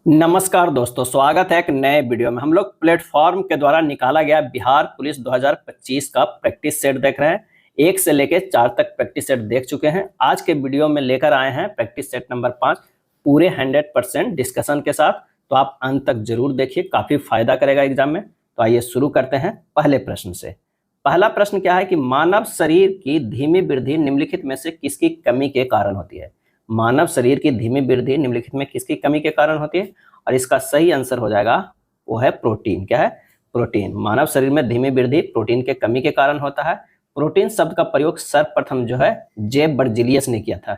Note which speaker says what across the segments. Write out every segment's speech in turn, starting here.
Speaker 1: नमस्कार दोस्तों, स्वागत है एक नए वीडियो में। हम लोग प्लेटफॉर्म के द्वारा निकाला गया बिहार पुलिस 2025 का प्रैक्टिस सेट देख रहे हैं। 1 से लेके 4 तक प्रैक्टिस सेट देख चुके हैं। आज के वीडियो में लेकर आए हैं प्रैक्टिस सेट नंबर 5 पूरे 100% डिस्कशन के साथ। तो आप अंत तक जरूर देखिए, काफी फायदा करेगा एग्जाम में। तो आइए शुरू करते हैं पहले प्रश्न से। पहला प्रश्न क्या है कि मानव शरीर की धीमी वृद्धि निम्नलिखित में से किसकी कमी के कारण होती है। मानव शरीर की धीमी वृद्धि निम्नलिखित में किसकी कमी के कारण होती है, और इसका सही आंसर हो जाएगा वो है प्रोटीन। क्या है? प्रोटीन। मानव शरीर में धीमी वृद्धि प्रोटीन के कमी के कारण होता है। प्रोटीन शब्द का प्रयोग सर्वप्रथम जो है जेब बर्जीलियस ने किया था।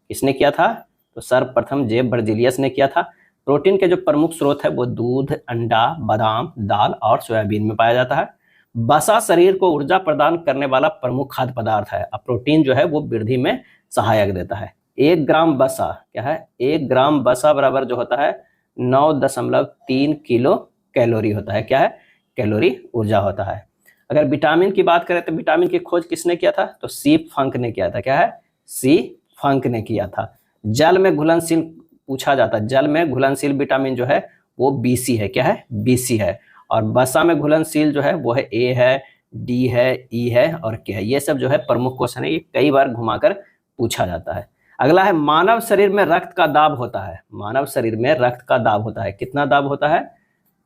Speaker 1: किसने किया था? तो सर्वप्रथम जेब बर्जीलियस ने किया था। प्रोटीन के जो प्रमुख स्रोत है वो दूध, अंडा, बादाम, दाल और सोयाबीन में पाया जाता है। वसा शरीर को ऊर्जा प्रदान करने वाला प्रमुख खाद्य पदार्थ है। अब प्रोटीन जो है वो वृद्धि में सहायक देता है। 1 ग्राम वसा क्या है? 1 ग्राम वसा बराबर जो होता है 9.3 किलो कैलोरी होता है। क्या है? कैलोरी ऊर्जा होता है। अगर विटामिन की बात करें तो विटामिन की खोज किसने किया था? तो सी फंक ने किया था। क्या है? सी फंक ने किया था। जल में घुलनशील पूछा जाता है। जल में घुलनशील विटामिन जो है वो बीसी है। क्या है? बीसी है। और वसा में घुलनशील जो है वो है ए है, डी है, ई है और के है। ये सब जो है प्रमुख क्वेश्चन है, ये कई बार घुमाकर पूछा जाता है। अगला है मानव शरीर में रक्त का दाब होता है। मानव शरीर में रक्त का दाब होता है। कितना दाब होता है?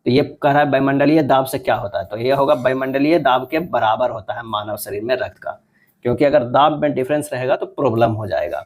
Speaker 1: तो ये कह रहा है वायुमंडलीय दाब से क्या होता है, तो ये होगा वायुमंडलीय दाब के बराबर होता है मानव शरीर में रक्त का। क्योंकि अगर दाब में डिफरेंस रहेगा तो प्रॉब्लम हो जाएगा।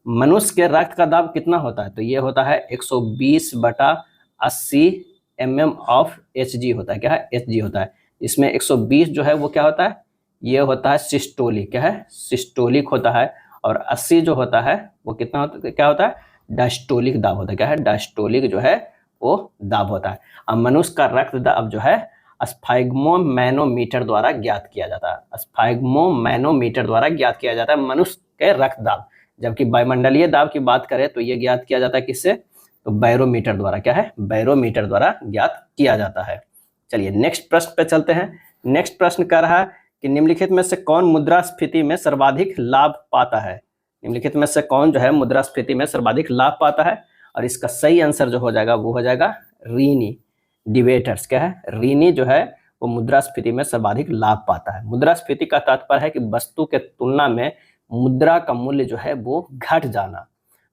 Speaker 1: मनुष्य के रक्त का दाब कितना होता है? तो ये होता है 120/80 mm ऑफ Hg होता है। क्या है? Hg होता है। इसमें 120 जो है वो क्या होता है? ये होता है सिस्टोलिक। क्या है? सिस्टोलिक होता है। और 80 जो होता है वो कितना होता है? क्या होता है? डायस्टोलिक दाब होता है। क्या है? डायस्टोलिक जो है वो दाब होता है। अब मनुष्य का रक्त दाब जो है स्फाइग्मोमैनोमीटर द्वारा ज्ञात किया जाता है। स्फाइग्मोमैनोमीटर द्वारा ज्ञात किया जाता है मनुष्य के रक्त दाब। जबकि वायुमंडलीय दाब की बात करें तो ये ज्ञात किया जाता है किससे? तो बैरोमीटर द्वारा। क्या है? बैरोमीटर द्वारा ज्ञात किया जाता है। चलिए नेक्स्ट प्रश्न पे चलते हैं। नेक्स्ट प्रश्न कह रहा है कि निम्नलिखित में से कौन मुद्रास्फीति में सर्वाधिक लाभ पाता है। निम्नलिखित में से कौन जो है मुद्रास्फीति में सर्वाधिक लाभ पाता है, और इसका सही आंसर जो हो जाएगा वो हो जाएगा ऋणी, डिबेटर्स। क्या है? ऋणी जो है वो मुद्रास्फीति में सर्वाधिक लाभ पाता है। मुद्रास्फीति का तात्पर्य है कि वस्तु के तुलना में मुद्रा का मूल्य जो है वो घट जाना।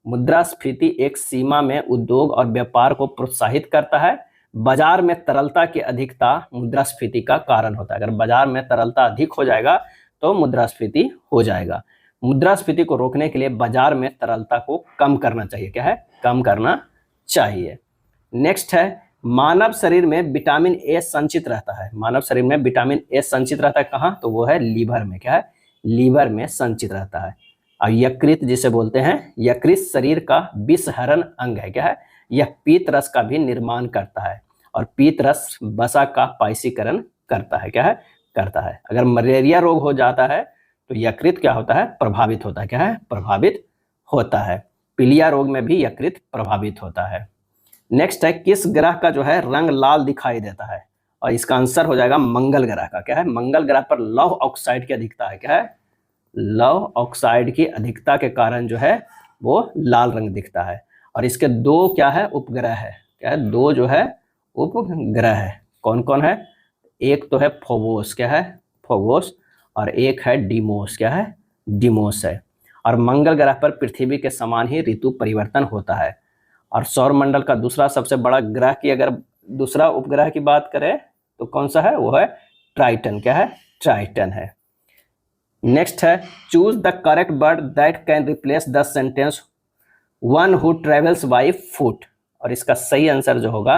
Speaker 1: मुद्रास्फीति एक सीमा में उद्योग और व्यापार को प्रोत्साहित करता है। बाजार में तरलता की अधिकता मुद्रास्फीति का कारण होता है। अगर बाजार में तरलता अधिक हो जाएगा तो मुद्रास्फीति हो जाएगा। मुद्रास्फीति को रोकने के लिए बाजार में तरलता को कम करना चाहिए। क्या है? कम करना चाहिए। नेक्स्ट है मानव शरीर में विटामिन ए संचित रहता है। मानव शरीर में विटामिन ए संचित रहता है कहाँ? तो वो है लीवर में। क्या है? लीवर में संचित रहता है। और यकृत जिसे बोलते हैं, यकृत शरीर का विषहरण अंग है। क्या है? यह पीत रस का भी निर्माण करता है, और पीत रस वसा का पाइसीकरण करता है। क्या है? करता है। अगर मलेरिया रोग हो जाता है तो यकृत क्या होता है? प्रभावित होता है। क्या है? प्रभावित होता है। पीलिया रोग में भी यकृत प्रभावित होता है। नेक्स्ट है किस ग्रह का जो है रंग लाल दिखाई देता है, और इसका आंसर हो जाएगा मंगल ग्रह का। क्या है? मंगल ग्रह पर लौह ऑक्साइड की अधिकता है। क्या है? लौह ऑक्साइड की अधिकता के कारण जो है वो लाल रंग दिखता है। और इसके 2 क्या है? उपग्रह है। क्या है? 2 जो है उपग्रह है। कौन कौन है? एक तो है फोबोस। क्या है? फोबोस। और एक है डीमोस। क्या है? डीमोस है। और मंगल ग्रह पर पृथ्वी के समान ही ऋतु परिवर्तन होता है। और सौर मंडल का दूसरा सबसे बड़ा ग्रह की अगर दूसरा उपग्रह की बात करें तो कौन सा है? वो है ट्राइटन। क्या है? ट्राइटन है। नेक्स्ट है choose the correct word that can replace the sentence one who travels by foot. और इसका सही आंसर जो होगा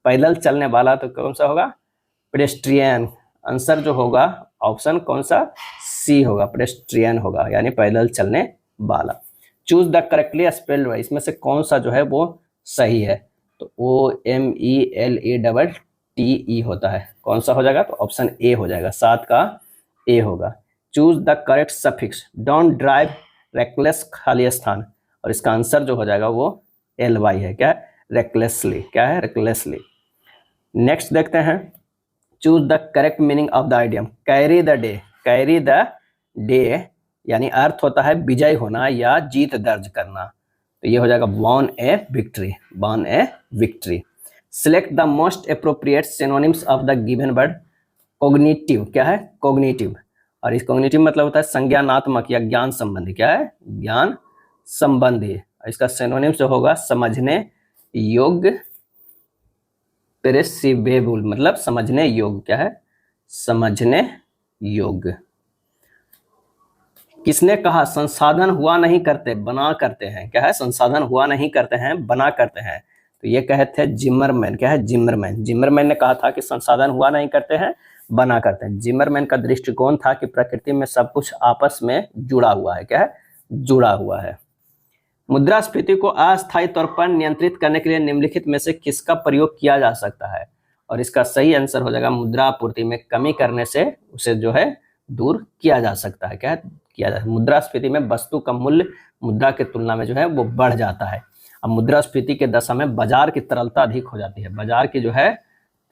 Speaker 1: पैदल चलने वाला, तो कौन सा होगा? पेडेस्ट्रियन। आंसर जो होगा ऑप्शन कौन सा? सी होगा, पेडेस्ट्रियन होगा, यानी पैदल चलने वाला। Choose the correctly spelled word, इसमें से कौन सा जो है वो सही है? तो OMELETTE होता है। कौन सा हो जाएगा? तो ऑप्शन ए हो जाएगा, 7 का ए होगा। Choose the correct suffix don't drive reckless खाली स्थान, और इसका आंसर जो हो जाएगा वो LY है। क्या है? रेकलेसली। क्या है? रेकलेसली। नेक्स्ट देखते हैं choose the correct meaning of the idiom carry the day. Carry the day यानी अर्थ होता है विजय होना या जीत दर्ज करना। तो ये हो जाएगा won a victory, won a victory. Select the most appropriate synonyms of the given word cognitive, क्या है कॉग्निटिव, और इस कॉग्निटिव मतलब होता है संज्ञानात्मक या ज्ञान संबंधी, क्या है ज्ञान संबंधी। इसका सिनोनिम जो होगा समझने योग्य, पेरिसेबल मतलब समझने योग्य, क्या है समझने योग्य। किसने कहा संसाधन हुआ नहीं करते बना करते हैं, क्या है संसाधन हुआ नहीं करते हैं बना करते हैं, तो ये कहे थे जिमरमैन, क्या है जिमरमैन। जिमरमैन ने कहा था कि संसाधन हुआ नहीं करते हैं बना करते हैं। जिमरमैन का दृष्टिकोण था कि प्रकृति में सब कुछ आपस में जुड़ा हुआ है, क्या है जुड़ा हुआ है। मुद्रास्फीति को अस्थायी तौर पर नियंत्रित करने के लिए निम्नलिखित में से किसका प्रयोग किया जा सकता है, और इसका सही आंसर हो जाएगा मुद्रा आपूर्ति में कमी करने से उसे जो है दूर किया जा सकता है, क्या है किया जाता है। मुद्रास्फीति में वस्तु का मूल्य मुद्रा की तुलना में जो है वो बढ़ जाता है। अब मुद्रास्फीति के दशा में बाजार की तरलता अधिक हो जाती है, बाजार की जो है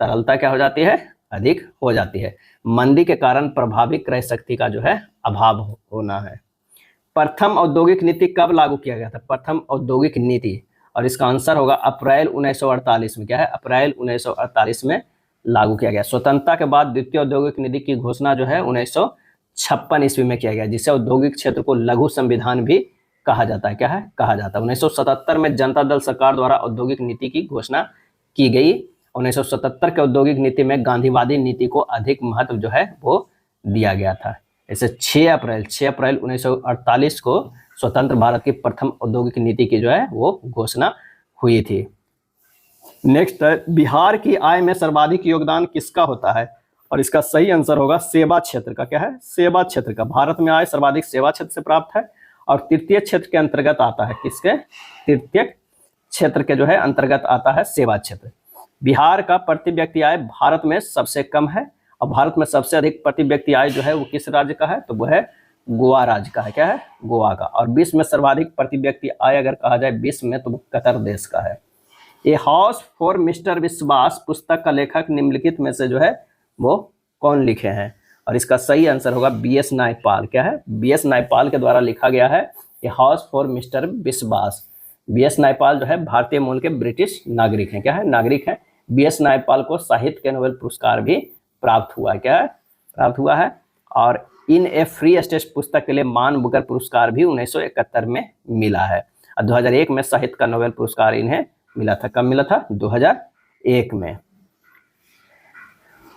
Speaker 1: तरलता क्या हो जाती है अधिक हो जाती है। मंदी के कारण प्रभावी क्रय शक्ति का जो है अभाव होना है। प्रथम औद्योगिक नीति कब लागू किया गया था, प्रथम औद्योगिक नीति, और इसका आंसर होगा अप्रैल 1948 में, क्या है अप्रैल 1948 में लागू किया गया। स्वतंत्रता के बाद द्वितीय औद्योगिक नीति की घोषणा जो है 1956 ईस्वी में किया गया, जिसे औद्योगिक क्षेत्र को लघु संविधान भी कहा जाता है, क्या है कहा जाता है। 1977 में जनता दल सरकार द्वारा औद्योगिक नीति की घोषणा की गई। 1977 के औद्योगिक नीति में गांधीवादी नीति को अधिक महत्व जो है वो दिया गया था। ऐसे 6 अप्रैल 1948 को स्वतंत्र भारत की प्रथम औद्योगिक नीति की जो है वो घोषणा हुई थी। नेक्स्ट है बिहार की आय में सर्वाधिक योगदान किसका होता है, और इसका सही आंसर होगा सेवा क्षेत्र का, क्या है सेवा क्षेत्र का। भारत में आय सर्वाधिक सेवा क्षेत्र से प्राप्त है और तृतीय क्षेत्र के अंतर्गत आता है, किसके तृतीय क्षेत्र के जो है अंतर्गत आता है सेवा क्षेत्र। बिहार का प्रति व्यक्ति आय भारत में सबसे कम है, और भारत में सबसे अधिक प्रति व्यक्ति आय जो है वो किस राज्य का है, तो वो है गोवा राज्य का है, क्या है गोवा का। और विश्व में सर्वाधिक प्रति व्यक्ति आय अगर कहा जाए विश्व में तो वो कतर देश का है। ए हाउस फॉर मिस्टर विश्वास पुस्तक का लेखक निम्नलिखित में से जो है वो कौन लिखे हैं, और इसका सही आंसर होगा बीएस नायपाल, क्या है बीएस नायपाल के द्वारा लिखा गया है ए हाउस फॉर मिस्टर विश्वास। बीएस नायपाल जो है भारतीय मूल के ब्रिटिश नागरिक हैं, क्या है नागरिक हैं। बीएस नायपाल को साहित्य के नोबेल पुरस्कार भी प्राप्त हुआ है, क्या है प्राप्त हुआ है। और इन ए फ्री स्टेट पुस्तक के लिए मान बुकर पुरस्कार भी 1971 में मिला है, और 2001 में साहित्य का नोबेल पुरस्कार इन्हें मिला था। कब मिला था 2001 में।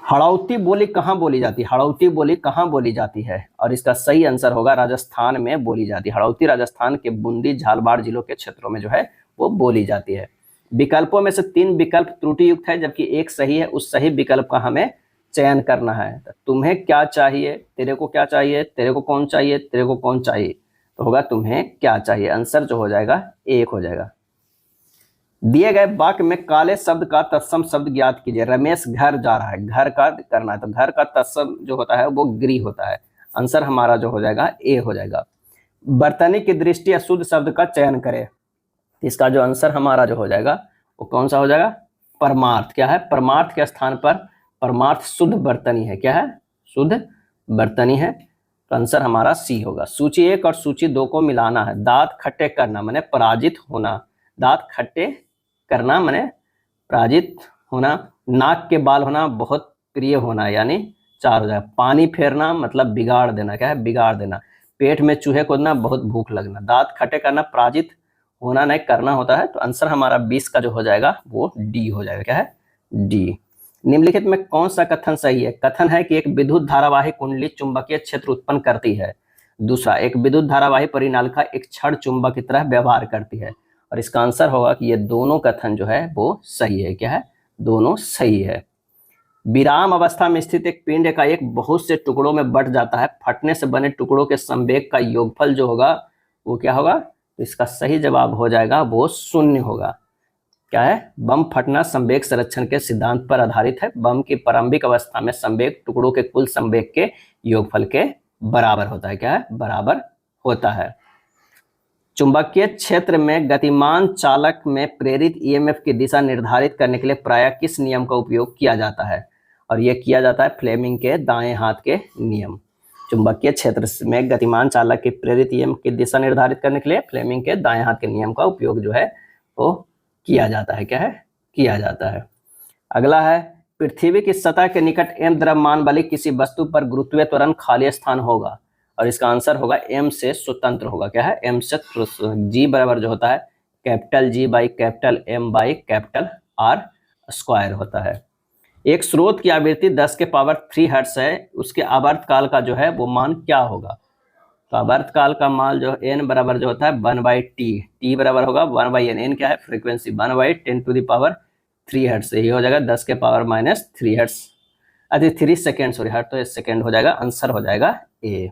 Speaker 1: हड़ौती बोली कहाँ बोली जाती है, हड़ौती बोली कहाँ बोली जाती है, और इसका सही आंसर होगा राजस्थान में बोली जाती है। हड़ौती राजस्थान के बूंदी झालावाड़ जिलों के क्षेत्रों में जो है वो बोली जाती है। विकल्पों में से 3 विकल्प त्रुटि युक्त है जबकि एक सही है, उस सही विकल्प का हमें चयन करना है। तो तुम्हें क्या चाहिए, तेरे को क्या चाहिए, तेरे को कौन चाहिए, तेरे को कौन चाहिए, तो होगा तुम्हें क्या चाहिए। आंसर जो हो जाएगा 1 हो जाएगा। दिए गए वाक्य में काले शब्द का तत्सम शब्द ज्ञात कीजिए। रमेश घर जा रहा है, घर का करना है तो घर का तत्सम जो होता है वो गृह होता है। आंसर हमारा जो हो जाएगा ए हो जाएगा। बर्तनी की दृष्टि अशुद्ध शब्द का चयन करें, इसका जो आंसर हमारा जो हो जाएगा वो कौन सा हो जाएगा परमार्थ, क्या है परमार्थ के स्थान पर परमार्थ शुद्ध बर्तनी है, क्या है शुद्ध बर्तनी है, तो आंसर हमारा सी होगा। सूची 1 और सूची 2 को मिलाना है। दांत खट्टे करना माने पराजित होना, दांत खट्टे करना माने पराजित होना। नाक के बाल होना बहुत प्रिय होना यानी 4 हो जाएगा। पानी फेरना मतलब बिगाड़ देना, क्या है बिगाड़ देना। पेट में चूहे कूदना बहुत भूख लगना। दांत खट्टे करना पराजित होना नहीं करना होता है, तो आंसर हमारा 20 का जो हो जाएगा वो डी हो जाएगा, क्या है डी। निम्नलिखित में कौन सा कथन सही है। कथन है कि एक विद्युत धारावाही कुंडली चुंबकीय क्षेत्र उत्पन्न करती है। दूसरा, एक विद्युत धारावाही परिनालिका एक क्षण चुंबक की तरह व्यवहार करती है, और इसका आंसर होगा कि ये दोनों कथन जो है वो सही है, क्या है दोनों सही है। विराम अवस्था में स्थित एक पिंड का एक बहुत से टुकड़ों में बंट जाता है। फटने से बने टुकड़ों के संवेग का योगफल जो होगा वो क्या होगा, तो इसका सही जवाब हो जाएगा वो 0 होगा। क्या है बम फटना संवेग संरक्षण के सिद्धांत पर आधारित है। बम की प्रारंभिक अवस्था में संवेग टुकड़ों के कुल संवेग के योगफल के बराबर होता है, क्या है बराबर होता है। चुंबकीय क्षेत्र में गतिमान चालक में प्रेरित ईएमएफ की दिशा निर्धारित करने के लिए प्रायः किस नियम का उपयोग किया जाता है, और यह किया जाता है फ्लेमिंग के दाएं हाथ के नियम। चुंबकीय क्षेत्र में गतिमान चालक की प्रेरित ईएमएफ की दिशा निर्धारित करने के लिए फ्लेमिंग के दाएं हाथ के नियम का उपयोग जो है वो किया जाता है। क्या है? किया जाता है। अगला है, पृथ्वी की सतह के निकट m द्रव्यमान वाली किसी वस्तु पर गुरुत्वीय त्वरण खाली स्थान होगा, और इसका आंसर होगा m से स्वतंत्र होगा। क्या है? m से g बराबर जो होता है capital G by capital M by capital R square होता है। एक स्रोत की आवृत्ति 10 के पावर 3 हर्ट्ज है, उसके आवर्तकाल का जो है वो मान क्या होगा? तो आवर्तकाल का मान जो n बराबर जो होता है 1/t, t बराबर होगा 1/n, n क्या है? फ्रीक्वेंसी 1/10⁻³ हर्ट्ज से ही हो जाएगा 10 के पावर -3 हर्ट्ज, अरे 3 सेकेंड, सॉरी हर्ट्ज तो सेकेंड हो जाएगा, आंसर हो जाएगा ए।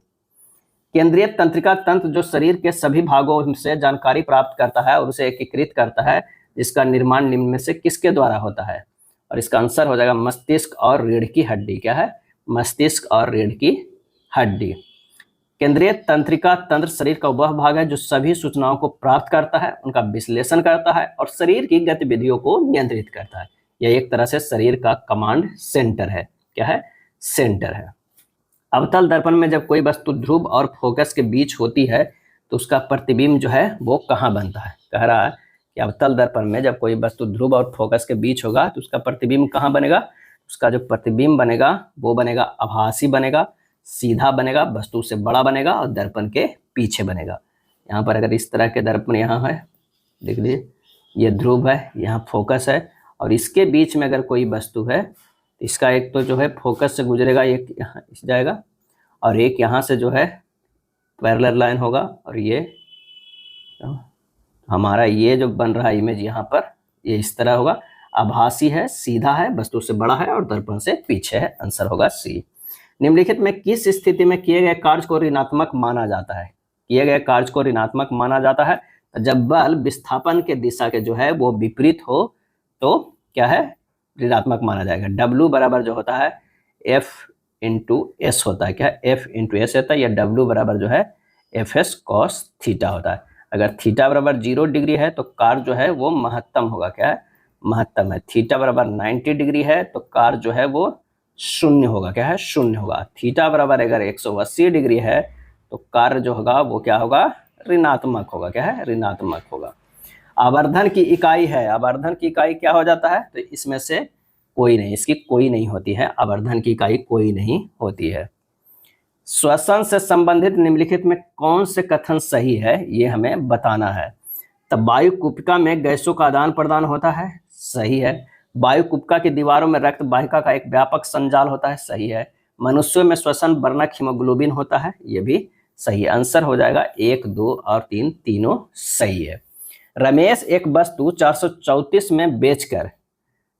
Speaker 1: केंद्रीय तंत्रिका तंत्र जो शरीर के सभी भागों से जानकारी प्राप्त करता है और उसे एकीकृत करता है, जिसका निर्माण निम्न में से किसके द्वारा होता है? और इसका आंसर हो जाएगा मस्तिष्क और रीढ़ की हड्डी। क्या है? मस्तिष्क और रीढ़ की हड्डी। केंद्रीय तंत्रिका तंत्र शरीर का वह भाग है जो सभी सूचनाओं को प्राप्त करता है, उनका विश्लेषण करता है और शरीर की गतिविधियों को नियंत्रित करता है। यह एक तरह से शरीर का कमांड सेंटर है। क्या है? सेंटर है। अवतल दर्पण में जब कोई वस्तु ध्रुव और फोकस के बीच होती है तो उसका प्रतिबिंब जो है वो कहाँ बनता है? कह रहा है कि अवतल दर्पण में जब कोई वस्तु ध्रुव और फोकस के बीच होगा तो उसका प्रतिबिंब कहाँ बनेगा? उसका जो प्रतिबिंब बनेगा वो बनेगा आभासी बनेगा, सीधा बनेगा, वस्तु से बड़ा बनेगा और दर्पण के पीछे बनेगा। यहाँ पर अगर इस तरह के दर्पण यहाँ है, देख लीजिए, ये ध्रुव है, यहाँ फोकस है, और इसके बीच में अगर कोई वस्तु है तो इसका एक तो जो है फोकस से गुजरेगा, एक यहाँ जाएगा, और एक यहाँ से जो है पैरेलल लाइन होगा, और ये हमारा ये जो बन रहा है इमेज यहाँ पर ये इस तरह होगा, आभासी है, सीधा है, वस्तु से बड़ा है और दर्पण से पीछे है। आंसर होगा सी। निम्नलिखित में किस स्थिति में किए गए कार्य को ऋणात्मक माना जाता है? किए गए कार्य को ऋणात्मक माना जाता है जब बल विस्थापन के दिशा के जो है वो विपरीत हो तो क्या है? ऋणात्मक माना जाएगा। W बराबर जो होता है F इंटू एस होता है। क्या? F इंटू एस होता है, या W बराबर जो है FS cos थीटा होता है। अगर थीटा बराबर 0 डिग्री है तो कार्य जो है वो महत्तम होगा। क्या है? महत्तम है। थीटा बराबर 90 डिग्री है तो कार्य जो है वो शून्य होगा। क्या है? शून्य होगा। थीटा बराबर अगर 180 डिग्री है तो कार्य जो होगा वो क्या होगा? ऋणात्मक होगा। क्या है? ऋणात्मक होगा। आवर्धन की इकाई है, आवर्धन की इकाई क्या हो जाता है? तो इसमें से कोई नहीं, इसकी कोई नहीं होती है, आवर्धन की इकाई कोई नहीं होती है। श्वसन से संबंधित निम्नलिखित में कौन से कथन सही है ये हमें बताना है। तब वायु कुपिका में गैसों का आदान प्रदान होता है, सही है। वायु कुपिका की दीवारों में रक्त वाहिका का एक व्यापक संजाल होता है, सही है। मनुष्यों में श्वसन वर्णक हीमोग्लोबिन होता है, ये भी सही है। आंसर हो जाएगा 1, 2 और 3, तीनों सही है। रमेश एक वस्तु 434 में बेचकर,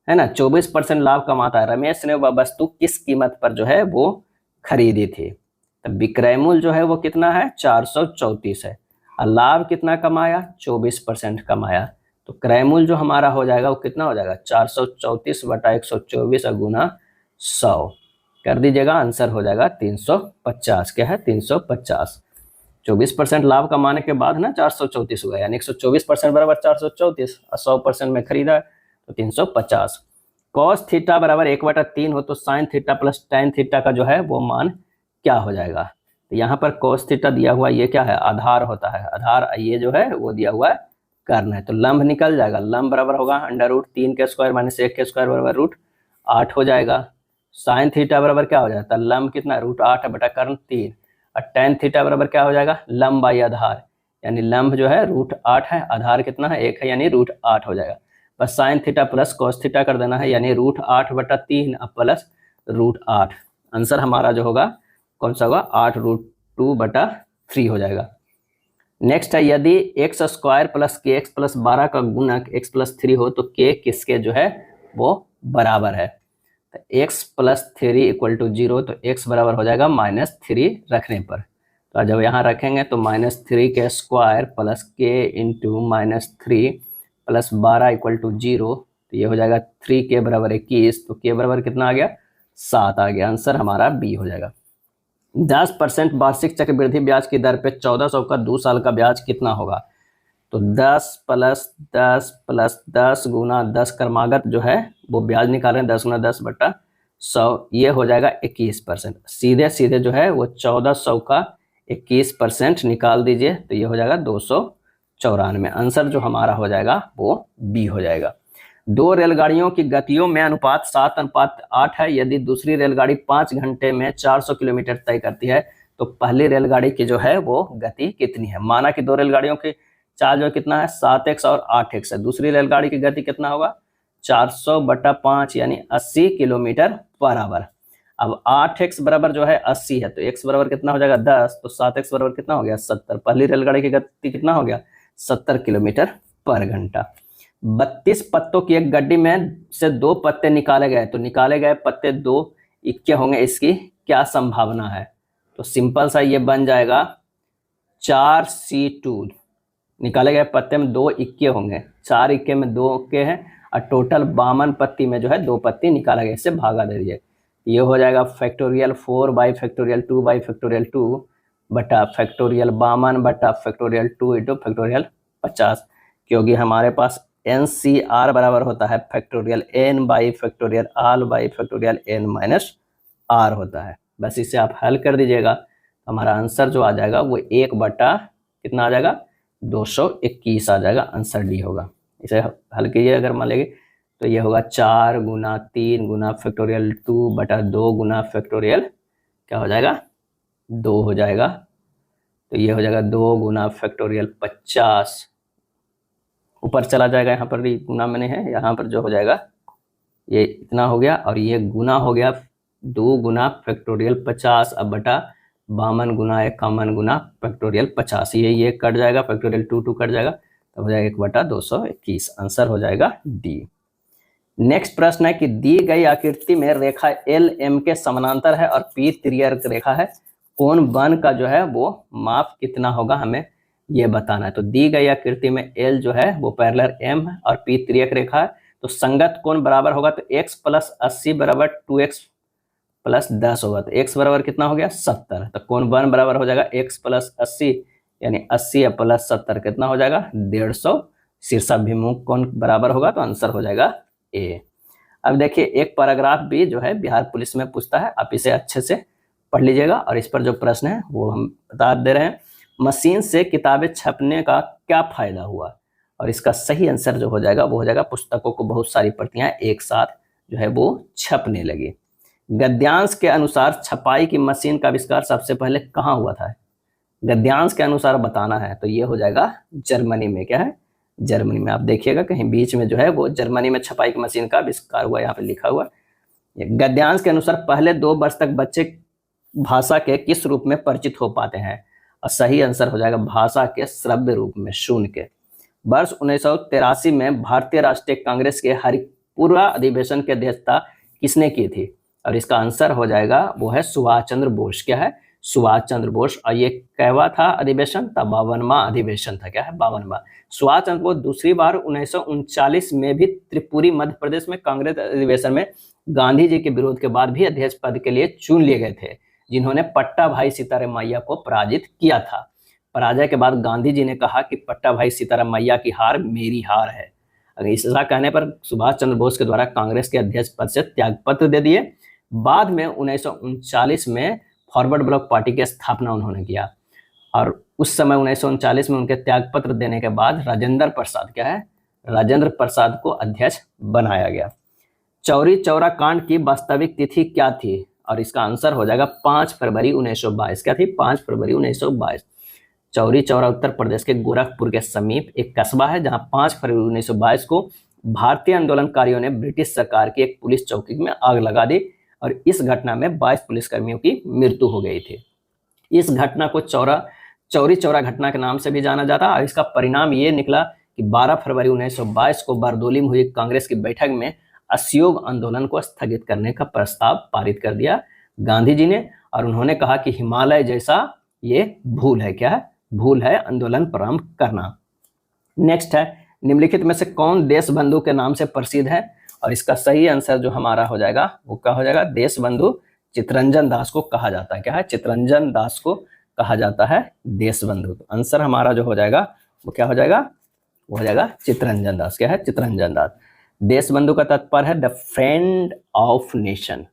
Speaker 1: है ना, 24% लाभ कमाता है। रमेश ने वह वस्तु किस कीमत पर जो है वो खरीदी थी? तो विक्रय मूल्य जो है वो कितना है? 434 है। और लाभ कितना कमाया? 24% कमाया। तो क्रय मूल्य जो हमारा हो जाएगा वो कितना हो जाएगा? 434 बटा 124 गुना 100 कर दीजिएगा, आंसर हो जाएगा 350। क्या है? 350। 24% लाभ कमाने के बाद ना 434 हुआ, यानी 124% बराबर 434 और 100% में खरीदा तो 350। कॉस थीटा बराबर 1/3 हो तो sine theta plus tan theta का जो है वो मान क्या हो जाएगा? तो यहाँ पर कॉस थीटा दिया हुआ, ये क्या है? आधार होता है, आधार। ये जो है वो दिया हुआ है कर्ण है, तो लंब निकल जाएगा। लंब बराबर होगा √3 के स्क्वायर माइनस 1 के स्क्वायर बराबर √8 हो जाएगा। साइन थीटा बराबर क्या हो जाता है? लंब कितना? √8 बटा कर्ण 3, और टेन थीटा बराबर क्या हो जाएगा? लंब बाई आधार, यानी लंब जो है √8 है, आधार कितना है? 1 है, यानी √8 हो जाएगा। बस sine theta plus cos theta कर देना है, यानी √8 बटा 3 प्लस √8। आंसर हमारा जो होगा कौन सा होगा? 8√2 बटा 3 हो जाएगा। नेक्स्ट है, यदि एक्स स्क्वायर प्लस के एक्स प्लस 12 का गुणक x प्लस 3 हो तो k किसके जो है वो बराबर है? तो x प्लस 3 इक्वल टू 0, तो x बराबर हो जाएगा -3 रखने पर। तो जब यहाँ रखेंगे तो -3 के square plus k into -3 plus 12 equal to 0, तो ये हो जाएगा 3k बराबर 21, तो k बराबर कितना आ गया? 7 आ गया। आंसर हमारा बी हो जाएगा। 10% वार्षिक चक्रवृद्धि ब्याज की दर पे 1400 का 2 साल का ब्याज कितना होगा? तो 10 प्लस 10 प्लस 10 गुना 10 क्रमागत जो है वो ब्याज निकालें, 10 गुना 10 बटा 100, ये हो जाएगा 21%। सीधे सीधे जो है वो 1400 का 21% निकाल दीजिए तो ये हो जाएगा 294। आंसर जो हमारा हो जाएगा वो बी हो जाएगा। दो रेलगाड़ियों की गतियों में अनुपात 7:8 है। यदि दूसरी रेलगाड़ी 5 घंटे में 400 किलोमीटर तय करती है तो पहली रेलगाड़ी की जो है वो गति कितनी है। माना कि दो रेलगाड़ियों की चार्ज जो कितना है 7x और 8x है। दूसरी रेलगाड़ी की गति कितना होगा 400/5 यानी 80 किलोमीटर पर आवर। अब 8x बराबर जो है 80 है तो x बराबर कितना हो जाएगा 10, तो 7x बराबर कितना हो गया 70। पहली रेलगाड़ी की गति कितना हो गया 70 किलोमीटर पर घंटा। 32 पत्तों की एक गड्डी में से 2 पत्ते निकाले गए तो निकाले गए पत्ते 2 इक्के होंगे, इसकी क्या संभावना है। तो सिंपल सा ये बन जाएगा 4C2। निकाले गए पत्ते में 2 इक्के होंगे, 4 इक्के में 2 इक्के हैं और टोटल 52 पत्ती में जो है 2 पत्ती निकाला गया, इससे भागा दे दीजिए। ये हो जाएगा फैक्टोरियल 4/2/2 बटा फैक्टोरियल 52/2 इंटू फैक्टोरियल 50, क्योंकि हमारे पास NCR बराबर होता है फैक्टोरियल n/(r) होता है। बस इसे आप हल कर दीजिएगा, हमारा आंसर जो आ जाएगा वो 1 बटा कितना आ जाएगा 221 आ जाएगा। आंसर डी होगा। इसे हल कीजिए अगर मान लेंगे तो ये होगा 4 गुना 3 गुना फैक्टोरियल 2 बटा 2 गुना फैक्टोरियल क्या हो जाएगा 2 हो जाएगा। तो ये हो जाएगा 2 गुना फैक्टोरियल 50, ऊपर चला जाएगा, यहाँ पर भी गुना मैंने है, यहाँ पर जो हो जाएगा ये इतना हो गया और ये गुना हो गया 2 गुना फैक्टोरियल 50 अब बटा 52 गुना 51 गुना फैक्टोरियल 50, ये कट जाएगा, फैक्टोरियल 2 कट जाएगा, तब हो जाएगा 1/221। आंसर हो जाएगा डी। नेक्स्ट प्रश्न है कि दी गई आकृति में रेखा एल एम के समानांतर है और पी तिर्यक रेखा है, कोण वन का जो है वो माप कितना होगा, हमें ये बताना है। तो दी गई आकृति में एल जो है वो पैरेलल एम है और पी तिर्यक रेखा है, तो संगत कोण बराबर होगा तो x + 80 बराबर 2x + 10 होगा, तो x बराबर कितना हो गया 70। तो कोण वन बराबर हो जाएगा x + 80 यानी 80 + 70 कितना हो जाएगा 150। शीर्षाभिमुख कोण बराबर होगा तो आंसर हो जाएगा ए। अब देखिए एक पैराग्राफ भी जो है बिहार पुलिस में पूछता है, आप इसे अच्छे से पढ़ लीजिएगा और इस पर जो प्रश्न है वो हम बता दे रहे हैं। मशीन से किताबें छपने का क्या फायदा हुआ, और इसका सही आंसर जो हो जाएगा वो हो जाएगा पुस्तकों को बहुत सारी प्रतियां एक साथ जो है वो छपने लगी। गद्यांश के अनुसार छपाई की मशीन का आविष्कार सबसे पहले कहाँ हुआ था, गद्यांश के अनुसार बताना है तो ये हो जाएगा जर्मनी में। क्या है जर्मनी में, आप देखिएगा कहीं बीच में जो है वो जर्मनी में छपाई की मशीन का आविष्कार हुआ, यहाँ पे लिखा हुआ। गद्यांश के अनुसार पहले 2 वर्ष तक बच्चे भाषा के किस रूप में परिचित हो पाते हैं, और सही आंसर हो जाएगा भाषा के श्रव्य रूप में सुन के। वर्ष 1983 में भारतीय राष्ट्रीय कांग्रेस के हरिपुरा अधिवेशन की अध्यक्षता किसने की थी, और इसका आंसर हो जाएगा वो है सुभाष चंद्र बोस। क्या है सुभाष चंद्र बोस। और ये कैवा था अधिवेशन था 52वां अधिवेशन था। क्या है 52वां। सुभाष चंद्र बोस दूसरी बार 1939 में भी त्रिपुरी मध्य प्रदेश में कांग्रेस अधिवेशन में गांधी जी के विरोध के बाद भी अध्यक्ष पद के लिए चुन लिए गए थे, जिन्होंने पट्टा भाई सीताराम मैया को पराजित किया था। पराजय के बाद गांधी जी ने कहा कि पट्टा भाई सीताराम मैया की हार मेरी हार है। अगर ऐसा कहने पर सुभाष चंद्र बोस के द्वारा कांग्रेस के अध्यक्ष पद से त्यागपत्र दे दिए। बाद में 1939 में फॉरवर्ड ब्लॉक पार्टी की स्थापना उन्होंने किया और उस समय 1939 में उनके त्यागपत्र देने के बाद राजेंद्र प्रसाद क्या है राजेंद्र प्रसाद को अध्यक्ष बनाया गया। चौरी चौरा कांड की वास्तविक तिथि क्या थी, और इसका आंसर हो जाएगा 5 फरवरी 1922। क्या थी 5 फरवरी 1922। चौरी चौरा उत्तर प्रदेश के गोरखपुर के समीप एक कस्बा है जहां 5 फरवरी 1922 को भारतीय आंदोलनकारियों ने ब्रिटिश सरकार की एक पुलिस चौकी में आग लगा दी और इस घटना में 22 पुलिसकर्मियों की मृत्यु हो गई थी। इस घटना को चौरी चौरा घटना के नाम से भी जाना जाता है और इसका परिणाम ये निकला कि 12 फरवरी 1922 को बारदोली में हुई कांग्रेस की बैठक में असहयोग आंदोलन को स्थगित करने का प्रस्ताव पारित कर दिया गांधी जी ने, और उन्होंने कहा कि हिमालय जैसा ये भूल है। क्या है भूल है आंदोलन प्रारंभ करना। नेक्स्ट है निम्नलिखित में से कौन देशबंधु के नाम से प्रसिद्ध है, और इसका सही आंसर जो हमारा हो जाएगा वो क्या हो जाएगा देशबंधु चित्तरंजन दास को कहा जाता है। क्या है चित्तरंजन दास को कहा जाता है देशबंधु। तो आंसर हमारा जो हो जाएगा वो क्या हो जाएगा वो हो जाएगा चित्तरंजन दास। क्या है चित्तरंजन दास। देशबंधु का तात्पर्य है the friend of nation.